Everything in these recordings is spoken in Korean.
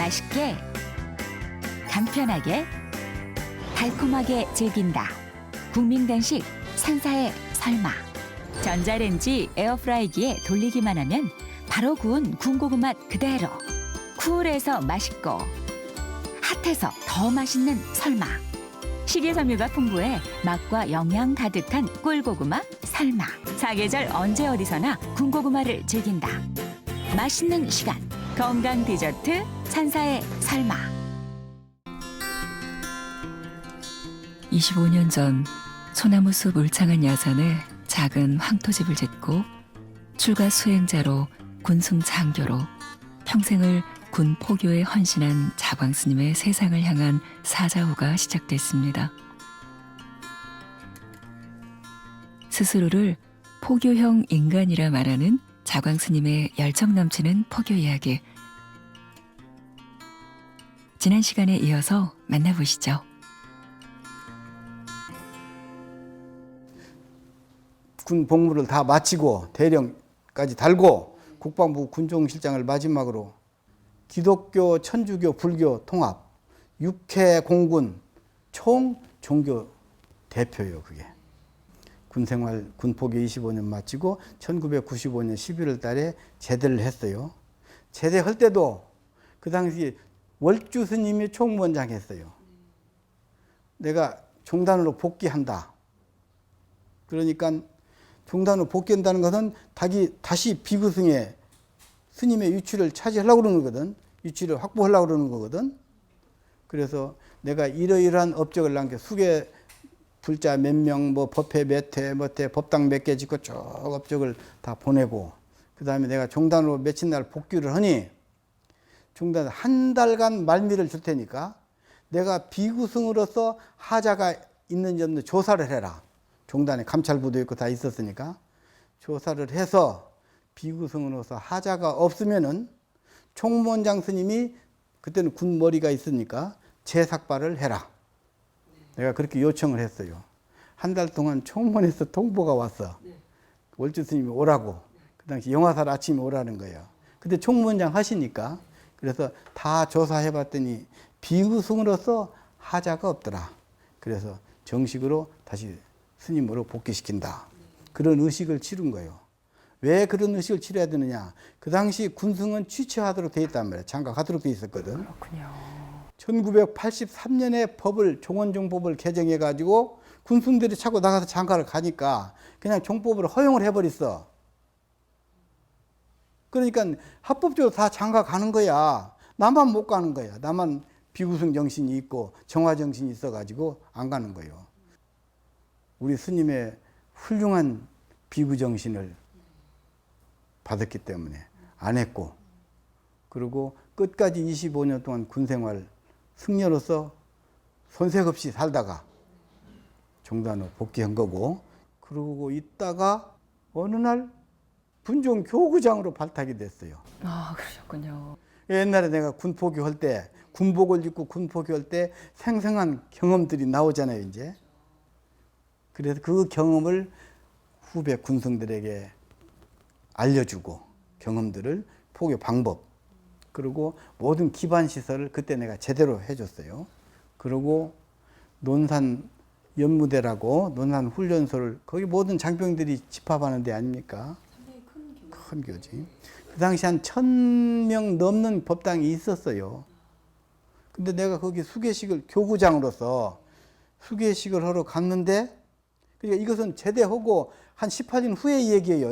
맛있게, 간편하게, 달콤하게 즐긴다. 국민간식 산사의 설마. 전자레인지 에어프라이기에 돌리기만 하면 바로 구운 군고구 맛 그대로. 쿨해서 맛있고 핫해서 더 맛있는 설마. 식이섬유가 풍부해 맛과 영양 가득한 꿀고구마 설마. 사계절 언제 어디서나 군고구마를 즐긴다. 맛있는 시간 건강 디저트 산사의 설마. 25년 전 소나무숲 울창한 야산에 작은 황토집을 짓고 출가 수행자로 군승 장교로 평생을 군 포교에 헌신한 자광 스님의 세상을 향한 사자후가 시작됐습니다. 스스로를 포교형 인간이라 말하는 자광 스님의 열정 넘치는 포교 이야기. 지난 시간에 이어서 만나보시죠. 군 복무를 다 마치고 대령까지 달고 국방부 군종실장을 마지막으로 기독교, 천주교, 불교 통합 6회 공군 총 종교 대표예요. 그게 군생활 군포교 25년 마치고 1995년 11월 달에 제대를 했어요. 제대할 때도 그 당시 월주 스님이 총무원장 했어요. 내가 종단으로 복귀한다. 그러니까 종단으로 복귀한다는 것은 다시 비구승의 스님의 위치를 차지하려고 그러는 거거든. 위치를 확보하려고 그러는 거거든. 그래서 내가 이러이러한 업적을 남겨 수계 불자 몇 명, 뭐 법회 몇 회, 법당 몇 개 짓고 쭉 업적을 다 보내고 그 다음에 내가 종단으로 며칠 날 복귀를 하니 종단 한 달간 말미를 줄 테니까 내가 비구승으로서 하자가 있는지 없는지 조사를 해라. 종단에 감찰부도 있고 다 있었으니까 조사를 해서 비구승으로서 하자가 없으면은 총무원장 스님이 그때는 군머리가 있으니까 재삭발을 해라. 내가 그렇게 요청을 했어요. 한 달 동안 총무원에서 통보가 왔어. 월주 스님이 오라고. 그 당시 영화살 아침에 오라는 거예요. 근데 총무원장 하시니까 그래서 다 조사해봤더니 비구승으로서 하자가 없더라. 그래서 정식으로 다시 스님으로 복귀시킨다. 그런 의식을 치른 거예요. 왜 그런 의식을 치러야 되느냐. 그 당시 군승은 취처하도록 돼 있단 말이에요. 장가가도록 돼 있었거든. 그렇군요. 1983년에 종원종법을 개정해가지고 군승들이 차고 나가서 장가를 가니까 그냥 종법을 허용을 해버렸어. 그러니까 합법적으로 다 장가 가는 거야. 나만 못 가는 거야. 나만 비구승 정신이 있고 정화 정신이 있어가지고 안 가는 거예요. 우리 스님의 훌륭한 비구 정신을 받았기 때문에 안 했고, 그리고 끝까지 25년 동안 군생활 승려로서 손색 없이 살다가 종단으로 복귀한 거고, 그러고 있다가 어느 날 분종 교구장으로 발탁이 됐어요. 아, 그러셨군요. 옛날에 내가 군포교 할 때, 군복을 입고 군포교 할 때 생생한 경험들이 나오잖아요, 이제. 그래서 그 경험을 후배 군성들에게 알려주고, 경험들을, 포교 방법, 그리고 모든 기반 시설을 그때 내가 제대로 해줬어요. 그리고 논산 연무대라고 논산 훈련소를, 거기 모든 장병들이 집합하는 데 아닙니까? 큰 교지. 그 당시 한 1000명 넘는 법당이 있었어요. 근데 내가 거기 수계식을 교구장으로서 수계식을 하러 갔는데, 그러니까 이것은 제대하고 한 18년 후의 얘기예요.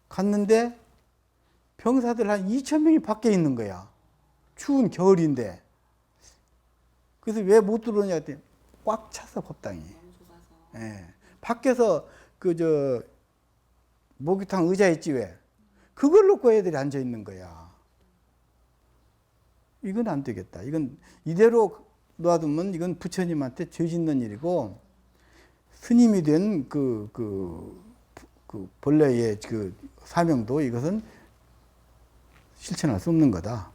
갔는데 병사들 한 2000명이 밖에 있는 거야. 추운 겨울인데. 그래서 왜 못 들어오냐 했더니 꽉 찼어, 법당이. 예. 밖에서 목욕탕 의자 있지 왜? 그걸 놓고 애들이 앉아 있는 거야. 이건 안 되겠다. 이건 이대로 놔두면 이건 부처님한테 죄 짓는 일이고, 스님이 된 본래의 그 사명도 이것은 실천할 수 없는 거다.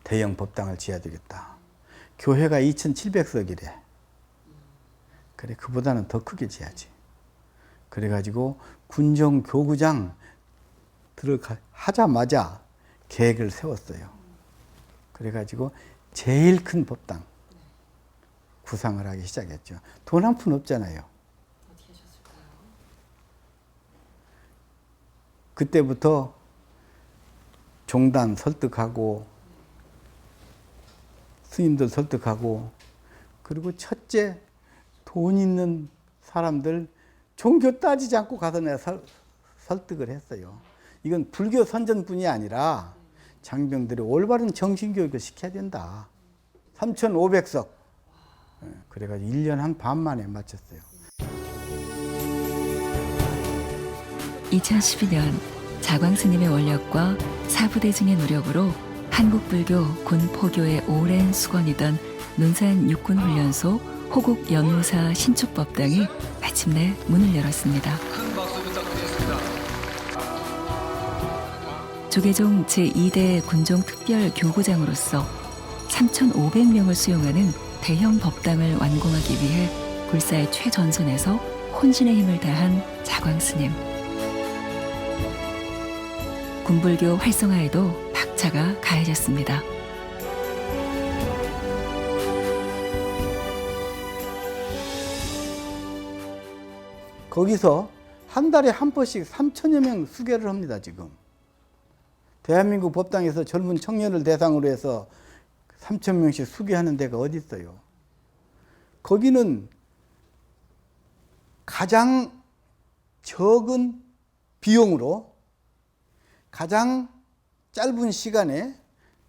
대형 법당을 지어야 되겠다. 교회가 2700석이래. 그래, 그보다는 더 크게 지어야지. 그래가지고 군정 교구장 하자마자 계획을 세웠어요. 그래가지고 제일 큰 법당 구상을 하기 시작했죠. 돈 한 푼 없잖아요. 어떻게 하셨을까요? 그때부터 종단 설득하고 스님들 설득하고, 그리고 첫째 돈 있는 사람들 종교 따지지 않고 가서 내가 설득을 했어요. 이건 불교 선전뿐이 아니라 장병들의 올바른 정신교육을 시켜야 된다. 3,500석. 그래가지고 1년 한 반 만에 마쳤어요. 2012년 자광 스님의 원력과 사부대중의 노력으로 한국불교 군포교의 오랜 수건이던 논산 육군훈련소 호국 연무사 신축법당이 마침내 문을 열었습니다. 큰 박수 부탁드리겠습니다. 조계종 제2대 군종특별교구장으로서 3,500명을 수용하는 대형 법당을 완공하기 위해 불사의 최전선에서 혼신의 힘을 다한 자광 스님. 군불교 활성화에도 박차가 가해졌습니다. 거기서 한 달에 한 번씩 3,000여 명 수계를 합니다, 지금. 대한민국 법당에서 젊은 청년을 대상으로 해서 3,000명씩 수계하는 데가 어디 있어요? 거기는 가장 적은 비용으로 가장 짧은 시간에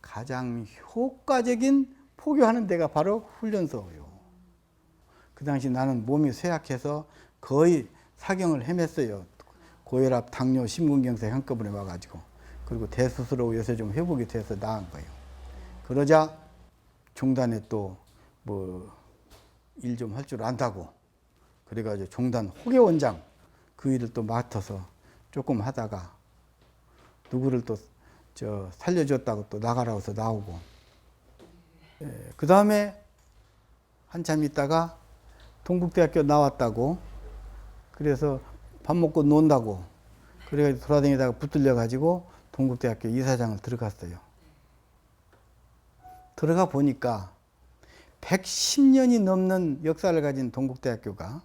가장 효과적인 포교하는 데가 바로 훈련소예요. 그 당시 나는 몸이 쇠약해서 거의 사경을 헤맸어요. 고혈압, 당뇨, 심근경색 한꺼번에 와가지고. 그리고 대수술하고 요새 좀 회복이 돼서 나은 거예요. 그러자 종단에 또 뭐 일 좀 할 줄 안다고 그래가지고 종단 호계원장 그 일을 또 맡아서 조금 하다가 누구를 또 살려줬다고 또 나가라고 해서 나오고, 그 다음에 한참 있다가 동국대학교 나왔다고 그래서 밥 먹고 논다고 그래가지고 돌아다니다가 붙들려 가지고 동국대학교 이사장을 들어갔어요. 들어가 보니까 110년이 넘는 역사를 가진 동국대학교가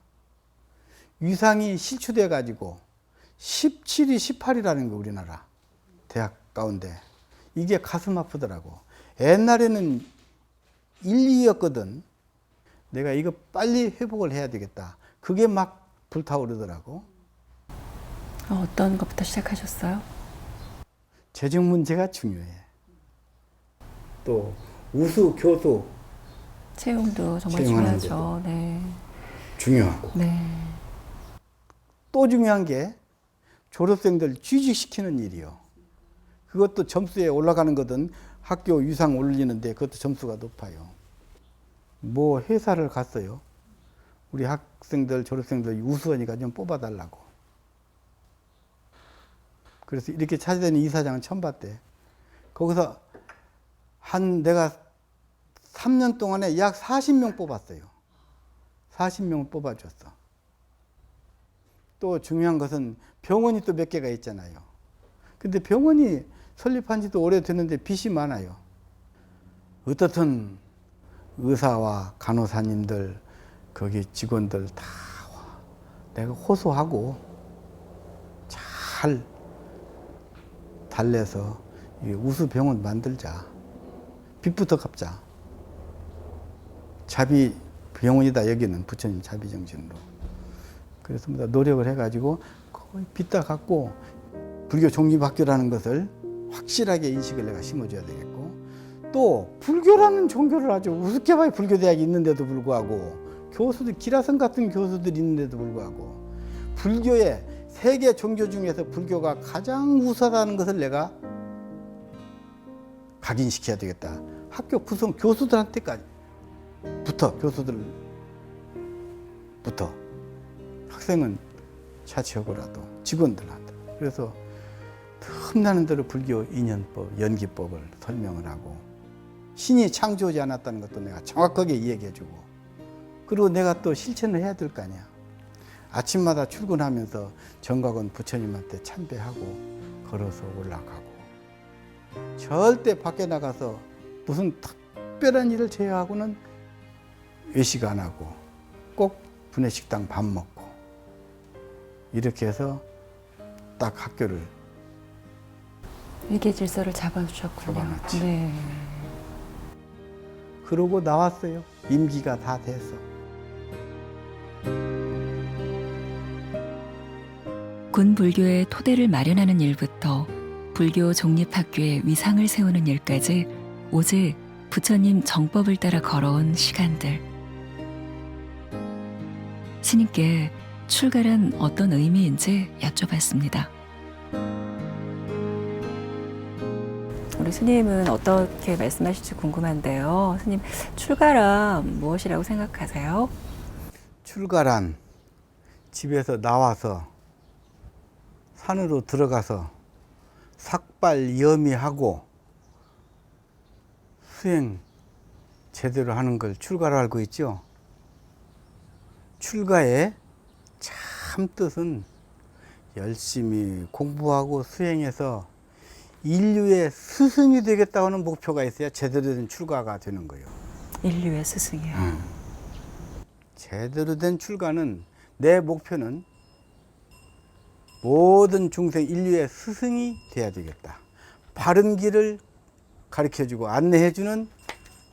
위상이 실추돼 가지고 17위, 18위라는 거, 우리나라 대학 가운데. 이게 가슴 아프더라고. 옛날에는 1, 2였거든. 내가 이거 빨리 회복을 해야 되겠다. 그게 막 불타오르더라고. 어떤 것부터 시작하셨어요? 재정 문제가 중요해. 또 우수 교수 채용도 정말 채용하는 중요하죠. 네. 중요하고, 네. 또 중요한 게 졸업생들 취직시키는 일이요. 그것도 점수에 올라가는 거든 학교 위상 올리는데 그것도 점수가 높아요. 뭐 회사를 갔어요. 우리 학생들, 졸업생들 우수하니까 좀 뽑아달라고. 그래서 이렇게 찾아다니는 이사장은 처음 봤대. 거기서 내가 3년 동안에 약 40명 뽑았어요. 40명을 뽑아줬어. 또 중요한 것은 병원이 또 몇 개가 있잖아요. 근데 병원이 설립한 지도 오래됐는데 빚이 많아요. 어떻든 의사와 간호사님들, 거기 직원들 다 내가 호소하고 잘 달래서 우수 병원 만들자. 빚부터 갚자. 자비 병원이다, 여기는 부처님 자비 정신으로. 그래서 노력을 해가지고 거의 빚 다 갚고, 불교 종립학교라는 것을 확실하게 인식을 내가 심어줘야 되겠고, 또 불교라는 종교를 아주 우습게 봐요. 불교대학이 있는데도 불구하고, 교수들, 기라성 같은 교수들이 있는데도 불구하고, 불교의 세계 종교 중에서 불교가 가장 우수하다는 것을 내가 각인시켜야 되겠다. 학교 구성 교수들한테까지 교수들부터 학생은 차치하고라도 직원들한테. 그래서 틈나는 대로 불교 인연법, 연기법을 설명을 하고, 신이 창조하지 않았다는 것도 내가 정확하게 이야기해주고, 그리고 내가 또 실천을 해야 될 거 아니야. 아침마다 출근하면서 정각원 부처님한테 참배하고 걸어서 올라가고, 절대 밖에 나가서 무슨 특별한 일을 제외하고는 외식 안 하고 꼭 구내식당 밥 먹고 이렇게 해서 딱 학교를 일개 질서를 잡아주셨군요. 잡아놨지. 네. 그러고 나왔어요. 임기가 다 돼서. 군 불교의 토대를 마련하는 일부터 불교 종립학교의 위상을 세우는 일까지 오직 부처님 정법을 따라 걸어온 시간들. 스님께 출가란 어떤 의미인지 여쭤봤습니다. 우리 스님은 어떻게 말씀하실지 궁금한데요. 스님, 출가란 무엇이라고 생각하세요? 출가란 집에서 나와서 산으로 들어가서 삭발 염의하고 수행 제대로 하는 걸 출가로 알고 있죠. 출가의 참 뜻은 열심히 공부하고 수행해서 인류의 스승이 되겠다고 하는 목표가 있어야 제대로 된 출가가 되는 거예요. 인류의 스승이요. 제대로 된 출가는 내 목표는 모든 중생 인류의 스승이 돼야 되겠다. 바른 길을 가르쳐주고 안내해주는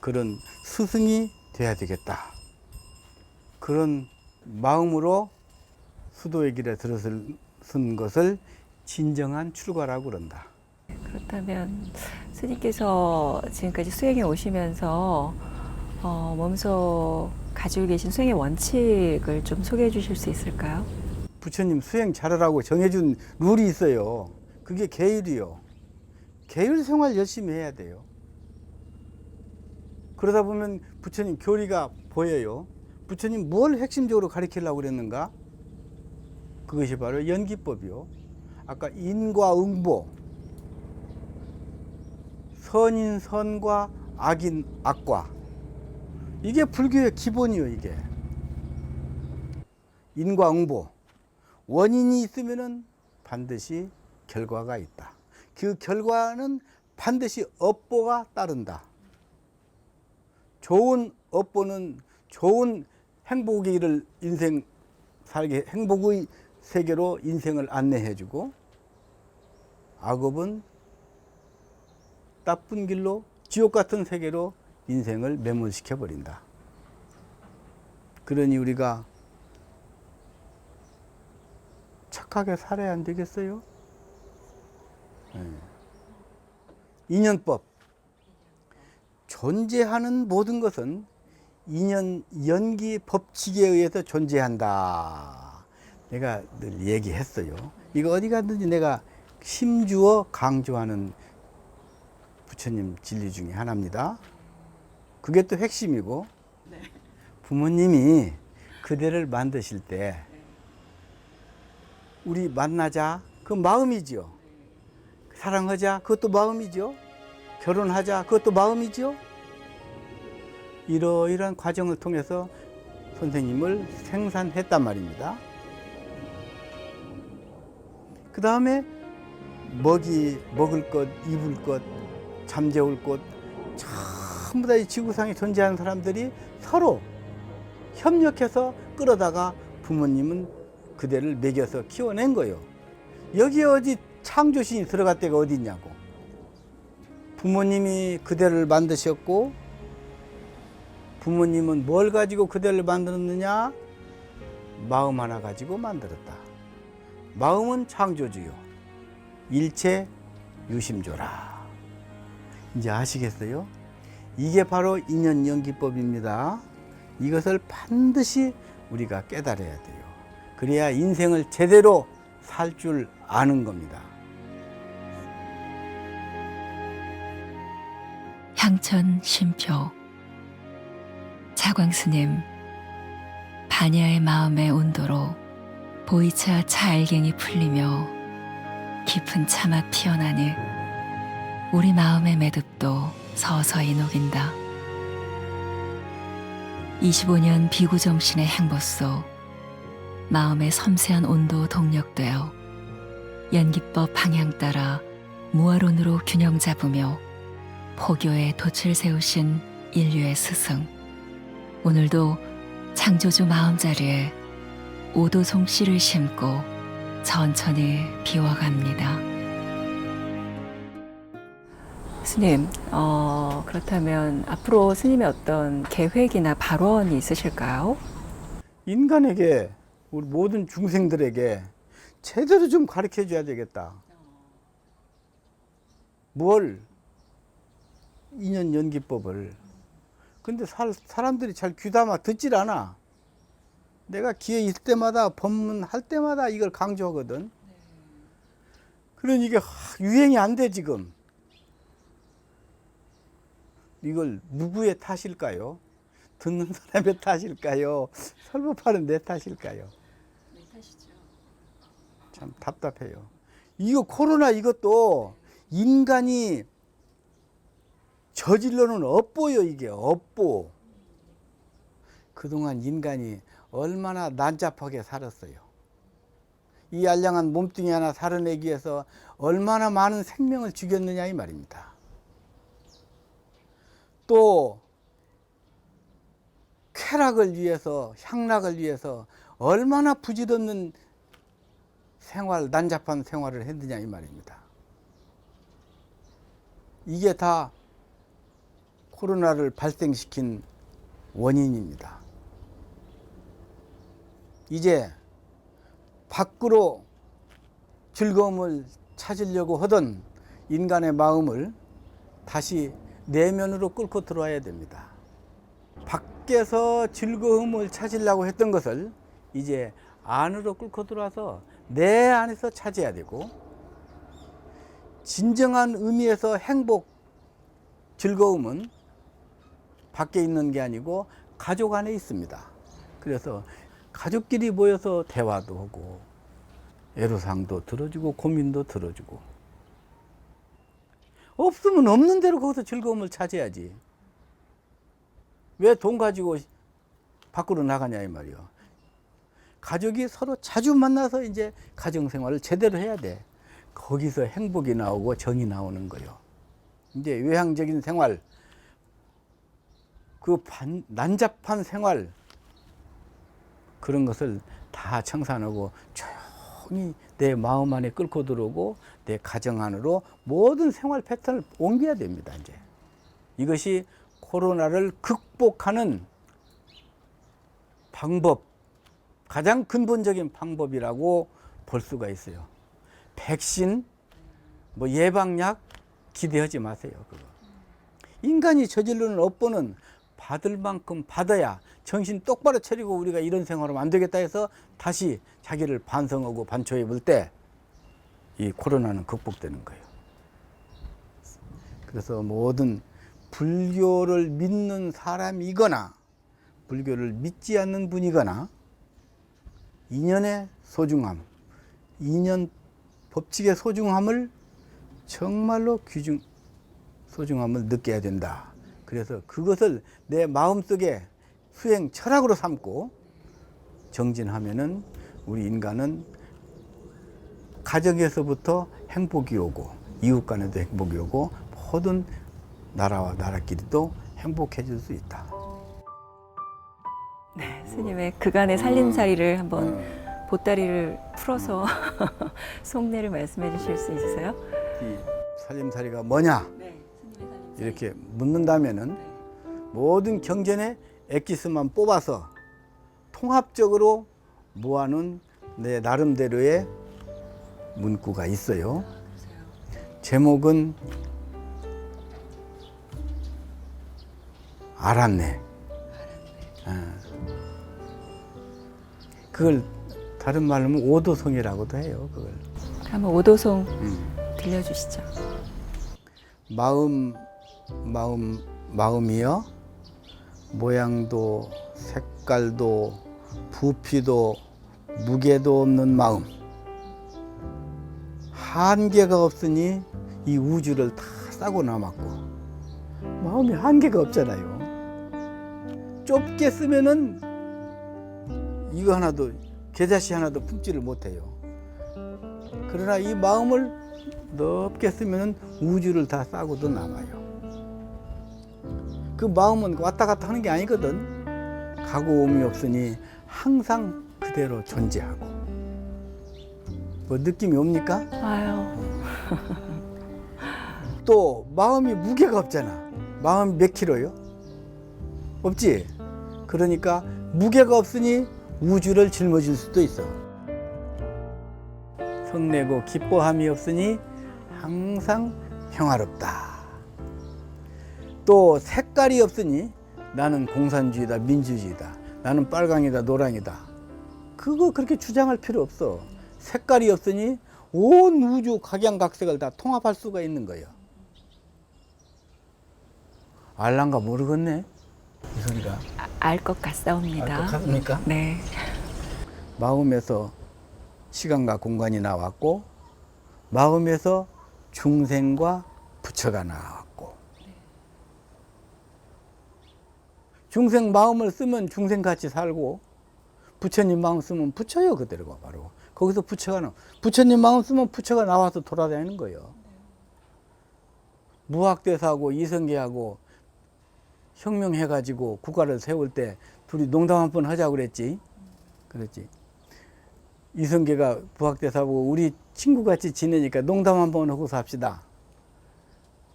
그런 스승이 돼야 되겠다. 그런 마음으로 수도의 길에 들어선 것을 진정한 출가라고 그런다. 그렇다면 스님께서 지금까지 수행해 오시면서 몸소 가지고 계신 수행의 원칙을 좀 소개해 주실 수 있을까요? 부처님 수행 잘하라고 정해준 룰이 있어요. 그게 계율이요. 계율 생활 열심히 해야 돼요. 그러다 보면 부처님 교리가 보여요. 부처님 뭘 핵심적으로 가르치려고 그랬는가? 그것이 바로 연기법이요. 아까 인과 응보, 선인 선과 악인 악과, 이게 불교의 기본이요. 이게 인과 응보, 원인이 있으면은 반드시 결과가 있다. 그 결과는 반드시 업보가 따른다. 좋은 업보는 좋은 행복의 길을 인생 살게, 행복의 세계로 인생을 안내해주고, 악업은 나쁜 길로 지옥 같은 세계로 인생을 매몰시켜 버린다. 그러니 우리가 착하게 살아야 안 되겠어요? 인연법. 존재하는 모든 것은 인연 연기 법칙에 의해서 존재한다. 내가 늘 얘기했어요. 이거 어디 갔든지 내가 힘주어 강조하는 부처님 진리 중에 하나입니다. 그게 또 핵심이고, 부모님이 그대를 만드실 때 우리 만나자, 그 마음이죠. 사랑하자, 그것도 마음이죠. 결혼하자, 그것도 마음이죠. 이러이러한 과정을 통해서 선생님을 생산했단 말입니다. 그 다음에 먹을 것, 입을 것, 잠재울 것, 전부 다 이 지구상에 존재하는 사람들이 서로 협력해서 끌어다가 부모님은 그대를 먹여서 키워낸 거예요. 여기 어디 창조신이 들어갈 데가 어디 있냐고. 부모님이 그대를 만드셨고, 부모님은 뭘 가지고 그대를 만들었느냐? 마음 하나 가지고 만들었다. 마음은 창조주요, 일체 유심조라. 이제 아시겠어요? 이게 바로 인연연기법입니다. 이것을 반드시 우리가 깨달아야 돼요. 그래야 인생을 제대로 살 줄 아는 겁니다. 향천 쉼표. 차광스님, 반야의 마음의 온도로 보이차 차알갱이 풀리며 깊은 차맛 피어나니 우리 마음의 매듭도 서서히 녹인다. 25년 비구정신의 행보 속 마음의 섬세한 온도 동력되어 연기법 방향 따라 무아론으로 균형 잡으며 포교의 돛을 세우신 인류의 스승. 오늘도 창조주 마음자리에 오도송 씨를 심고 천천히 비워갑니다. 스님, 그렇다면 앞으로 스님의 어떤 계획이나 발언이 있으실까요? 인간에게, 우리 모든 중생들에게 제대로 좀 가르쳐 줘야 되겠다. 뭘? 인연 연기법을. 근데 사람들이 잘 귀담아 듣질 않아. 내가 기회 있을 때마다, 법문할 때마다 이걸 강조하거든. 그러니 이게 유행이 안 돼, 지금. 이걸 누구의 탓일까요? 듣는 사람의 탓일까요? 설법하는 내 탓일까요? 내 탓이죠. 참 답답해요. 이거 코로나 이것도 인간이 저질러는 업보요, 이게 업보. 그동안 인간이 얼마나 난잡하게 살았어요. 이 알량한 몸뚱이 하나 살아내기 위해서 얼마나 많은 생명을 죽였느냐 이 말입니다. 또 쾌락을 위해서, 향락을 위해서 얼마나 부질없는 생활, 난잡한 생활을 했느냐 이 말입니다. 이게 다 코로나를 발생시킨 원인입니다. 이제 밖으로 즐거움을 찾으려고 하던 인간의 마음을 다시 내면으로 끌고 들어와야 됩니다. 밖에서 즐거움을 찾으려고 했던 것을 이제 안으로 끌고 들어와서 내 안에서 찾아야 되고, 진정한 의미에서 행복, 즐거움은 밖에 있는 게 아니고 가족 안에 있습니다. 그래서 가족끼리 모여서 대화도 하고 애로사항도 들어주고 고민도 들어주고, 없으면 없는 대로 거기서 즐거움을 찾아야지. 왜 돈 가지고 밖으로 나가냐 이 말이요. 가족이 서로 자주 만나서 이제 가정생활을 제대로 해야 돼. 거기서 행복이 나오고 정이 나오는 거요. 이제 외향적인 생활, 그 난잡한 생활, 그런 것을 다 청산하고 조용히 내 마음 안에 끌고 들어오고 내 가정 안으로 모든 생활 패턴을 옮겨야 됩니다. 이제 이것이 코로나를 극복하는 방법, 가장 근본적인 방법이라고 볼 수가 있어요. 백신, 뭐 예방약 기대하지 마세요. 그거. 인간이 저지르는 업보는 받을 만큼 받아야 정신 똑바로 차리고 우리가 이런 생활하면 안 되겠다 해서 다시 자기를 반성하고 반초해 볼 때 이 코로나는 극복되는 거예요. 그래서 모든 불교를 믿는 사람이거나 불교를 믿지 않는 분이거나 인연의 소중함, 인연 법칙의 소중함을 정말로 소중함을 느껴야 된다. 그래서 그것을 내 마음속에 수행 철학으로 삼고 정진하면은 우리 인간은 가정에서부터 행복이 오고 이웃 간에도 행복이 오고 모든 나라와 나라끼리도 행복해질 수 있다. 네, 스님의 그간의 살림살이를 한번 보따리를 풀어서 속내를 말씀해 주실 수 있으세요? 이 살림살이가 뭐냐? 네, 스님의 살림살이. 이렇게 묻는다면은 모든 경전의 엑기스만 뽑아서 통합적으로 모아놓은 내 나름대로의 문구가 있어요. 제목은 알았네. 그걸 다른 말로 하면 오도송이라고도 해요. 그걸. 한번 오도송 들려주시죠. 마음이여 모양도 색깔도 부피도 무게도 없는 마음, 한계가 없으니 이 우주를 다 싸고 남았고, 마음이 한계가 없잖아요. 좁게 쓰면은 이거 하나도, 겨자씨 하나도 품지를 못해요. 그러나 이 마음을 넓게 쓰면 우주를 다 싸고도 남아요. 그 마음은 왔다 갔다 하는 게 아니거든. 가고 옴이 없으니 항상 그대로 존재하고. 뭐 느낌이 옵니까? 아유. 또 마음이 무게가 없잖아. 마음이 몇 킬로요? 없지? 그러니까 무게가 없으니 우주를 짊어질 수도 있어. 성내고 기뻐함이 없으니 항상 평화롭다. 또 색깔이 없으니 나는 공산주의다, 민주주의다. 나는 빨강이다, 노랑이다. 그거 그렇게 주장할 필요 없어. 색깔이 없으니 온 우주 각양각색을 다 통합할 수가 있는 거예요. 알란가 모르겠네, 이 소리가. 알 것 같사옵니다. 알 것 같습니까? 네. 마음에서 시간과 공간이 나왔고, 마음에서 중생과 부처가 나왔고, 중생 마음을 쓰면 중생같이 살고, 부처님 마음 쓰면 부처요, 그대로가 바로. 거기서 부처가 나와. 부처님 마음 쓰면 부처가 나와서 돌아다니는 거예요. 무학대사하고 이성계하고 혁명해가지고 국가를 세울 때 둘이 농담 한 번 하자고 그랬지. 그랬지. 이성계가 부학대사하고 우리 친구같이 지내니까 농담 한 번 하고 삽시다.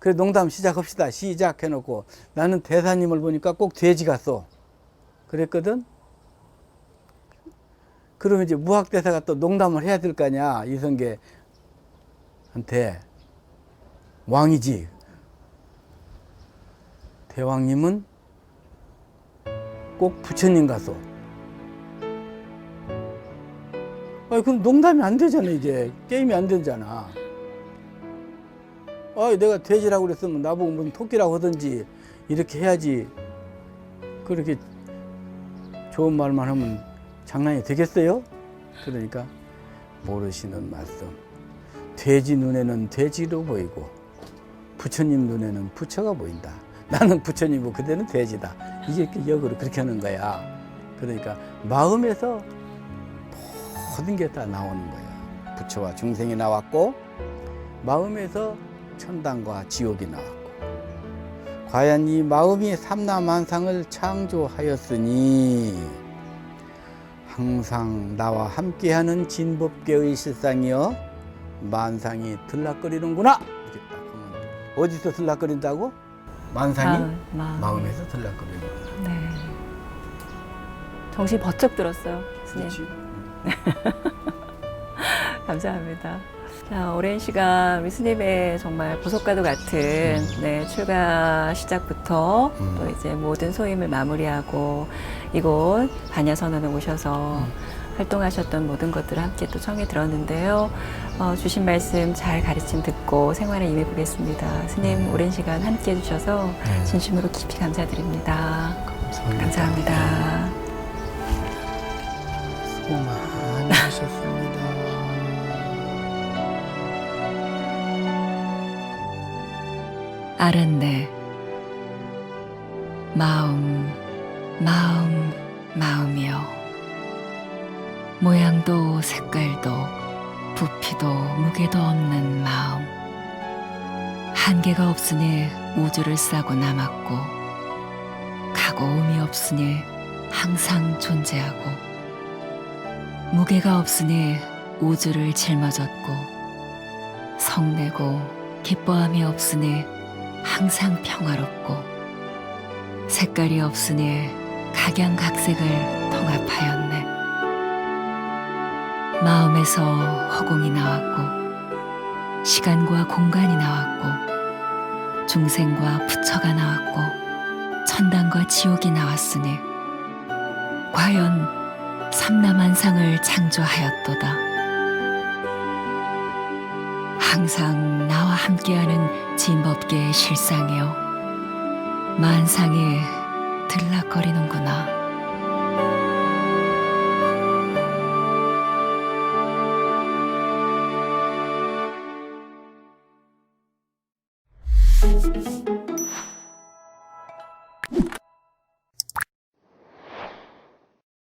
그래, 농담 시작합시다. 시작해놓고 나는 대사님을 보니까 꼭 돼지 같소. 그랬거든. 그러면 이제 무학대사가 또 농담을 해야 될 거 아니야. 이성계한테. 왕이지. 대왕님은 꼭 부처님 같소. 아니, 그럼 농담이 안 되잖아, 이제. 게임이 안 되잖아. 내가 돼지라고 그랬으면 나보고 무슨 토끼라고 하든지 이렇게 해야지. 그렇게 좋은 말만 하면 장난이 되겠어요? 그러니까 모르시는 말씀. 돼지 눈에는 돼지로 보이고 부처님 눈에는 부처가 보인다. 나는 부처님이고 그대는 돼지다. 이게 역으로 그렇게 하는 거야. 그러니까 마음에서 모든 게 다 나오는 거야. 부처와 중생이 나왔고 마음에서 천당과 지옥이 나왔고, 과연 이 마음이 삼라만상을 창조하였으니 항상 나와 함께하는 진법계의 실상이여 만상이 들락거리는구나. 이렇게 딱 하면 어디서 들락거린다고? 만상이 마음에서 들락거리는구나. 네. 정신 번쩍 들었어요, 스님. 그렇지. 감사합니다. 자, 오랜 시간 우리 스님의 정말 보석과도 같은 출가 시작부터 또 이제 모든 소임을 마무리하고 이곳 반야선언에 오셔서 활동하셨던 모든 것들을 함께 또 청해 들었는데요. 주신 말씀 잘 가르침 듣고 생활에 임해 보겠습니다. 스님 오랜 시간 함께 해주셔서 진심으로 깊이 감사드립니다. 감사합니다. 수고 많이 하셨습니다. 알았네. 마음이여. 모양도 색깔도 부피도 무게도 없는 마음. 한계가 없으니 우주를 싸고 남았고, 가고 옴이 없으니 항상 존재하고, 무게가 없으니 우주를 짊어졌고, 성내고 기뻐함이 없으니 항상 평화롭고, 색깔이 없으니 각양각색을 통합하였네. 마음에서 허공이 나왔고, 시간과 공간이 나왔고, 중생과 부처가 나왔고, 천당과 지옥이 나왔으니 과연 삼라만상을 창조하였도다. 항상 나와 함께하는 진법계의 실상이여 만상에 들락거리는구나.